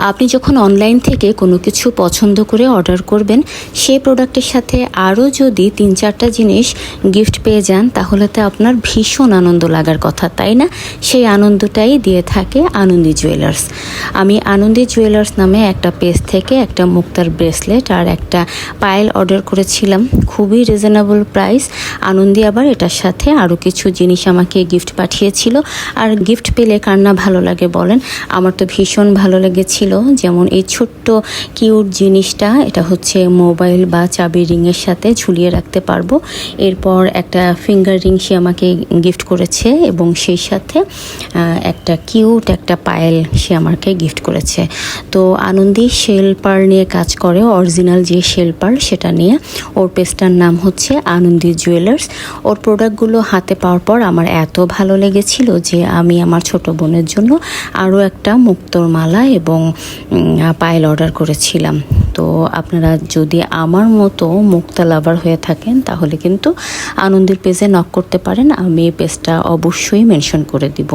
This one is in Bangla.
আপনি যখন অনলাইন থেকে কোনো কিছু পছন্দ করে অর্ডার করবেন, সেই প্রোডাক্টের সাথে আরও যদি 3-4টা জিনিস গিফট পেয়ে যান, তাহলে তো আপনার ভীষণ আনন্দ লাগার কথা, তাই না? সেই আনন্দটাই দিয়ে থাকে আনন্দী জুয়েলার্স। আমি আনন্দী জুয়েলার্স নামে একটা পেজ থেকে একটা মুক্তার ব্রেসলেট আর একটা পায়েল অর্ডার করেছিলাম, খুবই রিজনেবল প্রাইস। আনন্দী আবার এটার সাথে আরও কিছু জিনিস আমাকে গিফট পাঠিয়েছিল। আর গিফট পেলে কার না ভালো লাগে বলেন? আমার তো ভীষণ ভালো লেগেছিল। যেমন এই ছোট্ট কিউট জিনিসটা, এটা হচ্ছে মোবাইল বা চাবি রিংয়ের সাথে ঝুলিয়ে রাখতে পারবো। এরপর একটা ফিঙ্গার রিং সে আমাকে গিফট করেছে এবং সেই সাথে একটা কিউট একটা পায়েল সে আমাকে গিফট করেছে। তো আনন্দী শেল পার্ল নিয়ে কাজ করে, অরিজিনাল যে শেল পার্ল সেটা নিয়ে। ওর পেজটার নাম হচ্ছে আনন্দী জুয়েলার্স। ওর প্রোডাক্টগুলো হাতে পাওয়ার পর আমার এত ভালো লেগেছিল যে আমি আমার ছোট বোনের জন্য আরও একটা মুক্তোর মালা এবং পায়েল অর্ডার করেছিলাম। তো আপনারা যদি আমার মতো মুক্তা লাভার হয়ে থাকেন, তাহলে কিন্তু আনন্দের পেজে নক করতে পারেন। আমি এই পেজটা অবশ্যই মেনশন করে দিব।